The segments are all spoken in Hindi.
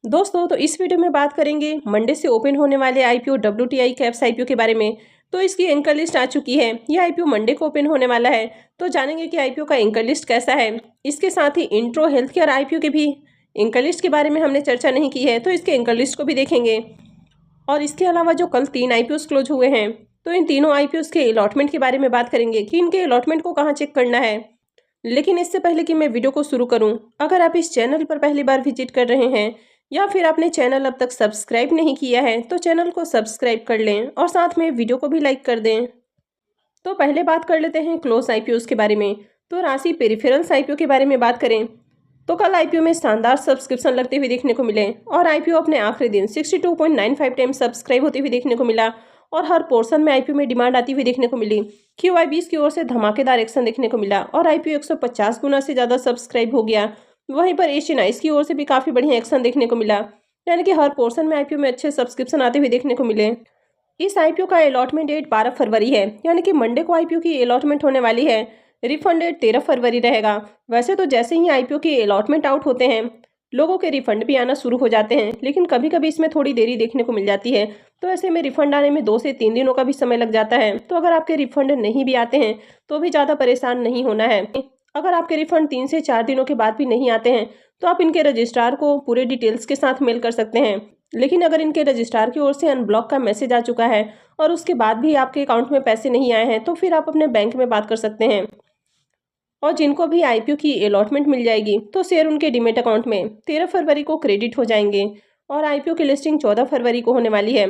दोस्तों तो इस वीडियो में बात करेंगे मंडे से ओपन होने वाले आईपीओ WTI कैप्स आईपीओ के बारे में। तो इसकी एंकर लिस्ट आ चुकी है। यह आईपीओ मंडे को ओपन होने वाला है। तो जानेंगे कि आईपीओ का एंकर लिस्ट कैसा है। इसके साथ ही इंट्रो हेल्थ केयर आईपीओ के भी एंकर लिस्ट के बारे में हमने चर्चा नहीं की है, तो इसके एंकर लिस्ट को भी देखेंगे। और इसके अलावा जो कल 3 आईपीओ क्लोज हुए हैं, तो इन तीनों आईपीओ के अलॉटमेंट के बारे में बात करेंगे कि इनके अलॉटमेंट को कहाँ चेक करना है। लेकिन इससे पहले कि मैं वीडियो को शुरू करूं, अगर आप इस चैनल पर पहली बार विजिट कर रहे हैं या फिर आपने चैनल अब तक सब्सक्राइब नहीं किया है, तो चैनल को सब्सक्राइब कर लें और साथ में वीडियो को भी लाइक कर दें। तो पहले बात कर लेते हैं क्लोज आईपीओ के बारे में। तो राशि पेरिफेरल्स आईपीओ के बारे में बात करें तो कल आईपीओ में शानदार सब्सक्रिप्शन लगते हुए देखने को मिले और आईपीओ अपने आखिरी दिन 62.95 टाइम सब्सक्राइब होते हुए देखने को मिला और हर पोर्शन में आईपीओ में डिमांड आती हुई देखने को मिली। QIBs की ओर से धमाकेदार एक्शन देखने को मिला और आईपीओ 150 गुना से ज़्यादा सब्सक्राइब हो गया। वहीं पर HNIs की ओर से भी काफ़ी बढ़िया एक्शन देखने को मिला, यानी कि हर पोर्शन में आईपीओ में अच्छे सब्सक्रिप्शन आते हुए देखने को मिले। इस आईपीओ का अलॉटमेंट डेट 12 फरवरी है, यानी कि मंडे को आईपीओ की अलॉटमेंट होने वाली है। रिफंड डेट 13 फरवरी रहेगा। वैसे तो जैसे ही आईपीओ के अलॉटमेंट आउट होते हैं, लोगों के रिफंड भी आना शुरू हो जाते हैं, लेकिन कभी कभी इसमें थोड़ी देरी देखने को मिल जाती है। तो ऐसे में रिफंड आने में 2 से 3 दिनों का भी समय लग जाता है। तो अगर आपके रिफंड नहीं भी आते हैं तो भी ज़्यादा परेशान नहीं होना है। अगर आपके रिफंड 3 से 4 दिनों के बाद भी नहीं आते हैं तो आप इनके रजिस्ट्रार को पूरे डिटेल्स के साथ मेल कर सकते हैं। लेकिन अगर इनके रजिस्ट्रार की ओर से अनब्लॉक का मैसेज आ चुका है और उसके बाद भी आपके अकाउंट में पैसे नहीं आए हैं, तो फिर आप अपने बैंक में बात कर सकते हैं। और जिनको भी आईपीओ की अलॉटमेंट मिल जाएगी तो शेयर उनके डीमेट अकाउंट में 13 फरवरी को क्रेडिट हो जाएंगे और आईपीओ की लिस्टिंग 14 फरवरी को होने वाली है।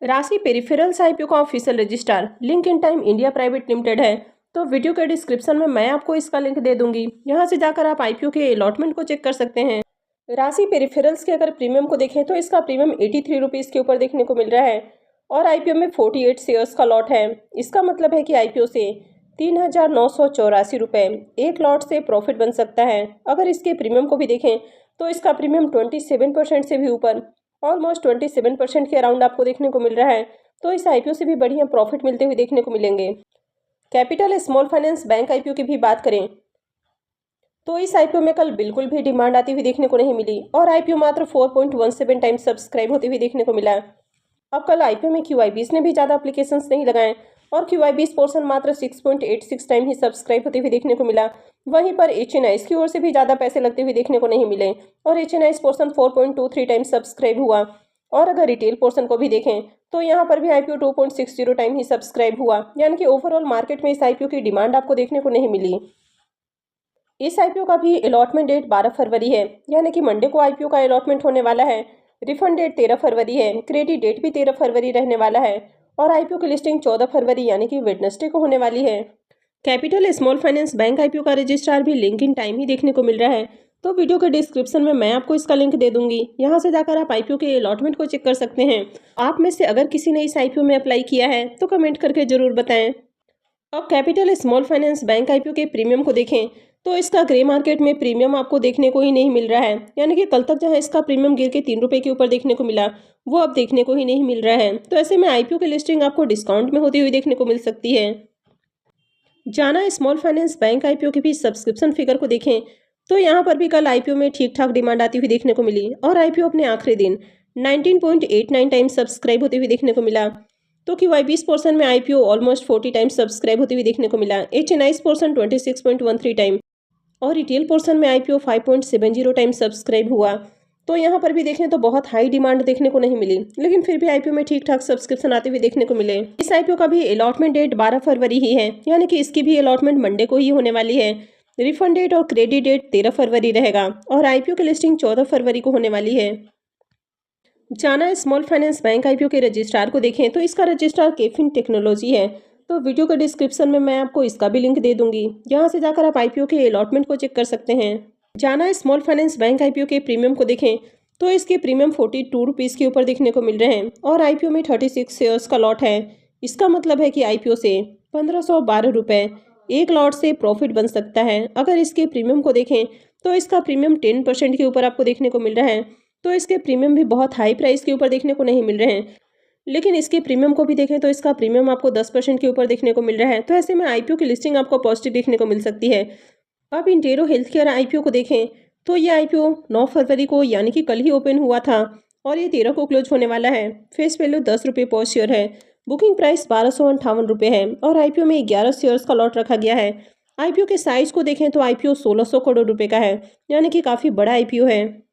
राशि पेरिफेरल्स आईपीओ का official registrar link in time India private limited है। तो वीडियो के डिस्क्रिप्शन में मैं आपको इसका लिंक दे दूंगी, यहाँ से जाकर आप आईपीओ के अलॉटमेंट को चेक कर सकते हैं। राशि पेरिफेरल्स के अगर प्रीमियम को देखें तो इसका प्रीमियम 83 रुपीज़ के ऊपर देखने को मिल रहा है और आईपीओ में 48 शेयर्स का लॉट है। इसका मतलब है कि आईपीओ से 3,984 रुपये एक लॉट से प्रॉफिट बन सकता है। अगर इसके प्रीमियम को भी देखें तो इसका प्रीमियम 27% से भी ऊपर, ऑलमोस्ट 27% के अराउंड आपको देखने को मिल रहा है। तो इस आईपीओ से भी बढ़िया प्रॉफिट मिलते हुए देखने को मिलेंगे। Capital small finance bank IPO की भी बात करें तो इस आईपीओ में कल बिल्कुल भी डिमांड आती हुई देखने को नहीं मिली और आईपीओ मात्र 4.17 टाइम सब्सक्राइब होते हुए देखने को मिला। अब कल आईपीओ में QIBs ने भी ज़्यादा एप्लीकेशंस नहीं लगाए और QIBs पोर्शन मात्र 6.86 टाइम ही सब्सक्राइब होते हुए देखने को मिला। वहीं पर HNIs की ओर से भी ज़्यादा पैसे लगते हुए देखने को नहीं मिले और HNIs पोर्शन 4.23 टाइम सब्सक्राइब हुआ। और अगर रिटेल पोर्शन को भी देखें तो यहाँ पर भी आईपीओ 2.60 टाइम ही सब्सक्राइब हुआ, यानी कि ओवरऑल मार्केट में इस आईपीओ की डिमांड आपको देखने को नहीं मिली। इस आईपीओ का भी अलॉटमेंट डेट 12 फरवरी है, यानी कि मंडे को आईपीओ का अलॉटमेंट होने वाला है। रिफंड डेट 13 फरवरी है, क्रेडिट डेट भी 13 फरवरी रहने वाला है और आईपीओ की लिस्टिंग 14 फरवरी यानी कि वेडनेसडे को होने वाली है। Capital small finance bank IPO का रजिस्ट्रार भी लिंक इन टाइम ही देखने को मिल रहा है। तो वीडियो के डिस्क्रिप्शन में मैं आपको इसका लिंक दे दूंगी, यहाँ से जाकर आप आईपीओ के अलॉटमेंट को चेक कर सकते हैं। आप में से अगर किसी ने इस आईपीओ में अप्लाई किया है तो कमेंट करके जरूर बताएं। अब capital small finance bank IPO के प्रीमियम को देखें तो इसका ग्रे मार्केट में प्रीमियम आपको देखने को ही नहीं मिल रहा है, यानी कि कल तक जहां इसका प्रीमियम गिर के 3 रुपये के ऊपर देखने को मिला, वो अब देखने को ही नहीं मिल रहा है। तो ऐसे में आईपीओ की लिस्टिंग आपको डिस्काउंट में होती हुई देखने को मिल सकती है। जाना स्मॉल फाइनेंस बैंक आईपीओ के भी सब्सक्रिप्शन फिगर को देखें तो यहाँ पर भी कल आईपीओ में ठीक ठाक डिमांड आती हुई देखने को मिली और आईपीओ अपने आखिरी दिन 19.89 टाइम सब्सक्राइब होते हुए देखने को मिला। तो QIBs पोर्शन में आईपीओ ऑलमोस्ट 40 टाइम सब्सक्राइब होते हुए देखने को मिला। HNIs पोर्शन 26.13 टाइम और रिटेल पोर्शन में आईपीओ 5.70 टाइम सब्सक्राइब हुआ। तो यहाँ पर भी देखें तो बहुत हाई डिमांड देखने को नहीं मिली, लेकिन फिर भी आईपीओ में ठीक ठाक सब्सक्रिप्शन आते हुए देखने को मिले। इस आईपीओ का भी अलॉटमेंट डेट 12 फरवरी ही है, यानी कि इसकी भी अलॉटमेंट मंडे को ही होने वाली है। रिफंड डेट और क्रेडिट डेट 13 फरवरी रहेगा और आईपीओ की लिस्टिंग 14 फरवरी को होने वाली है। जाना स्मॉल फाइनेंस बैंक आईपीओ के रजिस्ट्रार को देखें तो इसका रजिस्ट्रार केफिन टेक्नोलॉजी है। तो वीडियो के डिस्क्रिप्शन में मैं आपको इसका भी लिंक दे दूंगी, यहाँ से जाकर आप आईपीओ के अलॉटमेंट को चेक कर सकते हैं। जाना स्मॉल फाइनेंस बैंक आईपीओ के प्रीमियम को देखें तो इसके प्रीमियम 42 रुपीज़ के ऊपर देखने को मिल रहे हैं और आईपीओ में 36 शेयर्स का लॉट है। इसका मतलब है कि आईपीओ से 1512 रुपये एक लॉट से प्रॉफिट बन सकता है। अगर इसके प्रीमियम को देखें तो इसका प्रीमियम 10% के ऊपर आपको देखने को मिल रहा है। तो इसके प्रीमियम भी बहुत हाई प्राइस के ऊपर देखने को नहीं मिल रहे हैं, लेकिन इसके प्रीमियम को भी देखें तो इसका प्रीमियम आपको 10% के ऊपर देखने को मिल रहा है। तो ऐसे में आईपीओ की लिस्टिंग आपको पॉजिटिव देखने को मिल सकती है। अब इंटेरो हेल्थ केयर आईपीओ को देखें तो ये आईपीओ 9 फरवरी को यानी कि कल ही ओपन हुआ था और ये 13 को क्लोज होने वाला है। फेस वैल्यू 10 रुपये पर शेयर है। बुकिंग प्राइस 1258 रुपये है और आईपीओ में 11 शेयर्स का लॉट रखा गया है। आईपीओ के साइज को देखें तो आईपीओ 1600 करोड़ रुपए का है, यानी कि काफ़ी बड़ा आईपीओ है।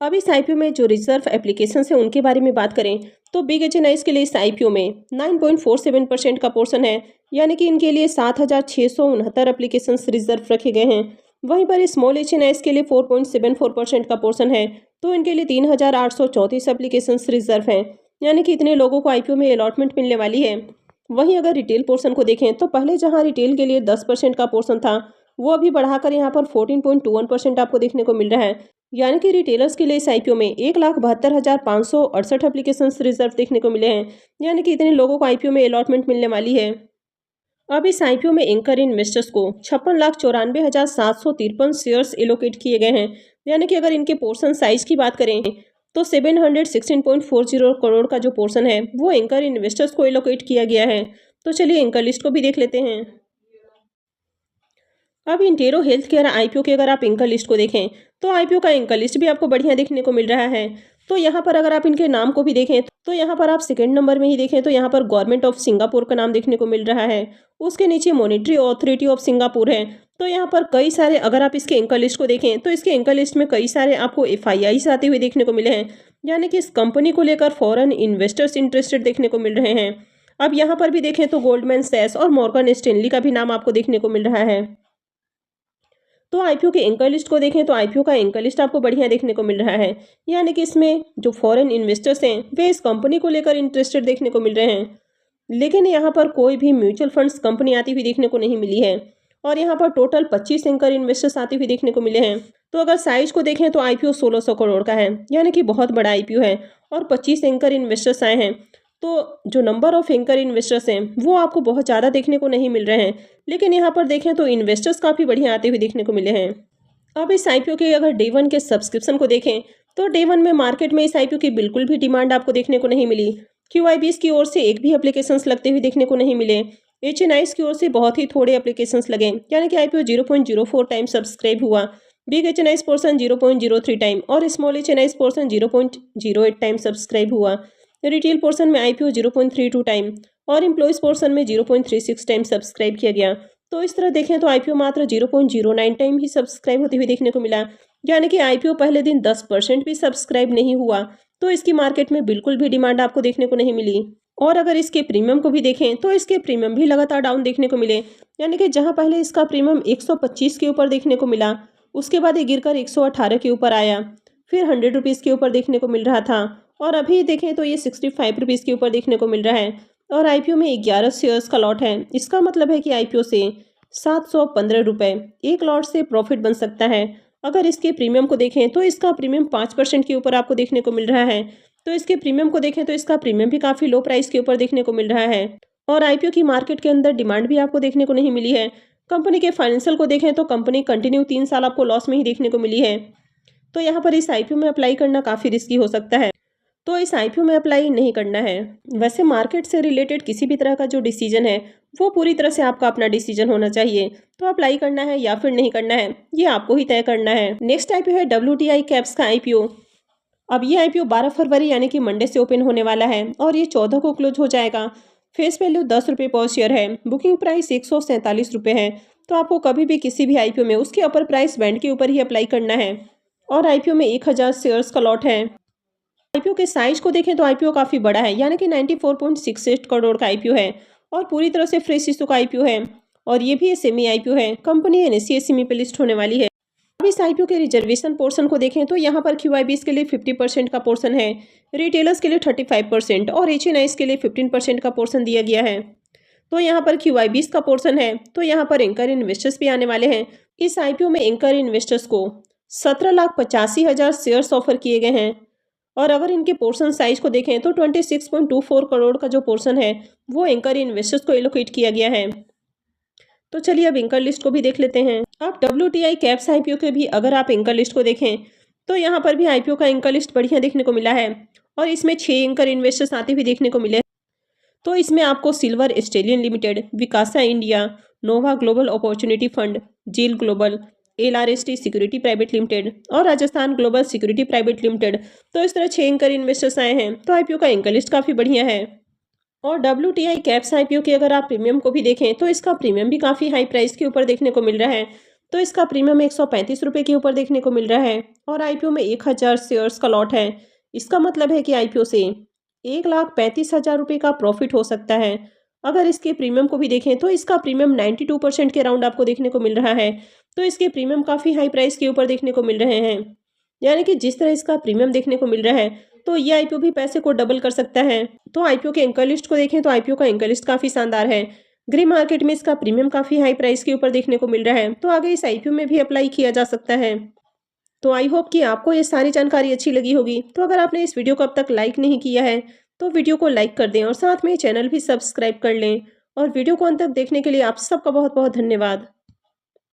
अब इस आईपीओ में जो रिजर्व एप्लीकेशन है उनके बारे में बात करें तो बिग एचएनआईज के लिए इस आईपीओ में 9.47% का पोर्शन है, यानी कि इनके लिए 7,669 एप्लीकेशन रिजर्व रखे गए हैं। वहीं पर स्मॉल एचएनआईज के लिए 4.74% का पोर्शन है, तो इनके लिए 3,834 एप्लीकेशन रिजर्व हैं, यानी कि इतने लोगों को आईपीओ में अलॉटमेंट मिलने वाली है। वहीं अगर रिटेल पोर्शन को देखें तो पहले जहां रिटेल के लिए 10% का पोर्शन था, वो अभी बढ़ाकर यहां पर 14.21% आपको देखने को मिल रहा है, यानी कि रिटेलर्स के लिए इस आईपीओ में 1,72,568 एप्लीकेशन रिजर्व देखने को मिले हैं, यानी कि इतने लोगों को आईपीओ में अलॉटमेंट मिलने वाली है। अब इस आईपीओ में एंकर इन्वेस्टर्स को 56,94,753 शेयर्स एलोकेट किए गए हैं, यानी कि अगर इनके पोर्शन साइज की बात करें तो 716.40 करोड़ का जो पोर्शन है वो एंकर इन्वेस्टर्स को एलोकेट किया गया है। तो चलिए एंकर लिस्ट को भी देख लेते हैं। अब इंटेरो हेल्थ केयर आईपीओ के अगर आप एंकर लिस्ट को देखें तो आईपीओ का एंकर लिस्ट भी आपको बढ़िया देखने को मिल रहा है। तो यहाँ पर अगर आप इनके नाम को भी देखें तो यहाँ पर आप सेकंड नंबर में ही देखें तो यहाँ पर गवर्नमेंट ऑफ सिंगापुर का नाम देखने को मिल रहा है। उसके नीचे मॉनेटरी अथॉरिटी ऑफ सिंगापुर है। तो यहाँ पर कई सारे अगर आप इसके एंकर लिस्ट को देखें तो इसके एंकर लिस्ट में कई सारे आपको एफआईआईस आते हुए देखने को मिले हैं, यानी कि इस कंपनी को लेकर फॉरेन इन्वेस्टर्स इंटरेस्टेड देखने को मिल रहे हैं। अब यहाँ पर भी देखें तो गोल्डमैन सैक्स और मॉर्गन स्टैनली का भी नाम आपको देखने को मिल रहा है। तो आईपीओ के एंकर लिस्ट को देखें तो आईपीओ का एंकर लिस्ट आपको बढ़िया देखने को मिल रहा है, यानी कि इसमें जो फॉरेन इन्वेस्टर्स हैं वे इस कंपनी को लेकर इंटरेस्टेड देखने को मिल रहे हैं। लेकिन यहाँ पर कोई भी म्यूचुअल फंड्स कंपनी आती हुई देखने को नहीं मिली है और यहाँ पर टोटल 25 एंकर इन्वेस्टर्स आते हुए देखने को मिले हैं। तो अगर साइज को देखें तो आईपीओ 1600 करोड़ का है, यानी कि बहुत बड़ा आईपीओ है और 25 एंकर इन्वेस्टर्स आए हैं। तो जो नंबर ऑफ एंकर इन्वेस्टर्स हैं वो आपको बहुत ज़्यादा देखने को नहीं मिल रहे हैं, लेकिन यहाँ पर देखें तो इन्वेस्टर्स काफ़ी बढ़िया आते हुए देखने को मिले हैं। अब इस आईपीओ के अगर डे 1 के सब्सक्रिप्शन को देखें तो डे 1 में मार्केट में इस आईपीओ की बिल्कुल भी डिमांड आपको देखने को नहीं मिली। क्यूआईबीएस की ओर से एक भी एप्लीकेशंस लगते हुए देखने को नहीं मिले। एचएनआईस की ओर से बहुत ही थोड़े एप्लीकेशंस लगे, यानी कि आईपीओ 0.04 टाइम सब्सक्राइब हुआ। बिग एचएनआईस पोर्सन 0.03 टाइम और small HNIs portion 0.08 time subscribe हुआ। रिटेल पोर्शन में आईपीओ 0.32 टाइम और एम्प्लॉइज पोर्शन में 0.36 टाइम सब्सक्राइब किया गया। तो इस तरह देखें तो आईपीओ मात्र 0.09 टाइम ही सब्सक्राइब होते हुए देखने को मिला, यानी कि आईपीओ पहले दिन 10% भी सब्सक्राइब नहीं हुआ। तो इसकी मार्केट में बिल्कुल भी डिमांड आपको देखने को नहीं मिली। और अगर इसके प्रीमियम को भी देखें तो इसके प्रीमियम भी लगातार डाउन देखने को मिले, यानी कि जहां पहले इसका प्रीमियम 125 के ऊपर देखने को मिला, उसके बाद ये गिरकर 118 के ऊपर आया, फिर 100 रुपीज़ के ऊपर देखने को मिल रहा था और अभी देखें तो ये 65 रुपीज़ के ऊपर देखने को मिल रहा है। और आईपीओ में 11 शेयर्स का लॉट है। इसका मतलब है कि आईपीओ से 715 रुपये एक लॉट से प्रॉफिट बन सकता है। अगर इसके प्रीमियम को देखें तो इसका प्रीमियम 5% के ऊपर आपको देखने को मिल रहा है। तो इसके प्रीमियम को देखें तो इसका प्रीमियम भी काफ़ी लो प्राइस के ऊपर देखने को मिल रहा है और आईपीओ की मार्केट के अंदर डिमांड भी आपको देखने को नहीं मिली है। कंपनी के फाइनेंशियल को देखें तो कंपनी कंटिन्यू 3 साल आपको लॉस में ही देखने को मिली है। तो यहाँ पर इस आईपीओ में अप्लाई करना काफ़ी रिस्की हो सकता है, तो इस आईपीओ में अप्लाई नहीं करना है। वैसे मार्केट से रिलेटेड किसी भी तरह का जो डिसीजन है वो पूरी तरह से आपका अपना डिसीजन होना चाहिए। तो अप्लाई करना है या फिर नहीं करना है ये आपको ही तय करना है। नेक्स्ट आईपीओ है WTI कैप्स का आईपीओ। अब ये आईपीओ 12 फरवरी यानी कि मंडे से ओपन होने वाला है और ये 14 को क्लोज हो जाएगा। फेस वैल्यू 10 रुपये पर शेयर है। बुकिंग प्राइस 147 रुपये है। तो आपको कभी भी किसी भी आईपीओ में उसके अपर प्राइस बैंड के ऊपर ही अप्लाई करना है और आईपीओ में 1000 शेयर्स का लॉट है। आईपीओ के साइज को देखें तो आईपीओ काफ़ी बड़ा है, यानी कि 94.68 करोड़ का आईपीओ है और पूरी तरह से फ्रेश इशू का आईपीओ है और ये भी सेमी आईपीओ है। कंपनी एनएससी SME पे लिस्ट होने वाली है। अब इस आईपीओ के रिजर्वेशन पोर्शन को देखें तो यहाँ पर क्यूआईबीएस के लिए 50% का पोर्शन है, रिटेलर्स के लिए 35% और एचएनआईस के लिए 15% का पोर्शन दिया गया है। तो यहाँ पर क्यूआईबीएस का पोर्शन है, तो यहाँ पर एंकर इन्वेस्टर्स भी आने वाले हैं। इस आईपीओ में एंकर इन्वेस्टर्स को 17,85,000 शेयर्स ऑफर किए गए हैं और अगर इनके पोर्शन साइज को देखें तो 26.24 करोड़ का जो पोर्शन है वो एंकर इन्वेस्टर्स को एलोकेट किया गया है। तो चलिए अब एंकर लिस्ट को भी देख लेते हैं। अब WTI कैप्स आईपीओ के भी अगर आप एंकर लिस्ट को देखें तो यहाँ पर भी आईपीओ का एंकर लिस्ट बढ़िया देखने को मिला है और इसमें 6 एंकर इन्वेस्टर्स आते हुए देखने को मिले। तो इसमें आपको Silver Stallion Limited, Vikasa India, Nova Global Opportunity Fund, Zeal Global, LRST Security Private Limited और Rajasthan Global Security Private Limited. तो इस तरह 6 एंकर इन्वेस्टर्स आए हैं। तो आईपीओ का एंकर लिस्ट काफ़ी बढ़िया है। और WTI कैप्स आईपीओ की अगर आप प्रीमियम को भी देखें तो इसका प्रीमियम भी काफ़ी हाई प्राइस के ऊपर देखने को मिल रहा है। तो इसका प्रीमियम 135 रुपये के ऊपर देखने को मिल रहा है और आईपीओ में 1000 शेयर्स का लॉट है। इसका मतलब है कि आईपीओ से 1,35,000 रुपये का प्रॉफिट हो सकता है। अगर इसके प्रीमियम को भी देखें तो इसका प्रीमियम 92% के अराउंड आपको देखने को मिल रहा है। तो इसके प्रीमियम काफ़ी हाई प्राइस के ऊपर देखने को मिल रहे हैं। यानी कि जिस तरह इसका प्रीमियम देखने को मिल रहा है तो ये आईपीओ भी पैसे को डबल कर सकता है। तो आईपीओ के एंकर लिस्ट को देखें तो आईपीओ का एंकर लिस्ट काफ़ी शानदार है। ग्रे मार्केट में इसका प्रीमियम काफ़ी हाई प्राइस के ऊपर देखने को मिल रहा है। तो आगे इस आईपीओ में भी अप्लाई किया जा सकता है। तो आई होप कि आपको ये सारी जानकारी अच्छी लगी होगी। तो अगर आपने इस वीडियो को अब तक लाइक नहीं किया है तो वीडियो को लाइक कर दें और साथ में चैनल भी सब्सक्राइब कर लें। और वीडियो को अंत तक देखने के लिए आप सबका बहुत बहुत धन्यवाद।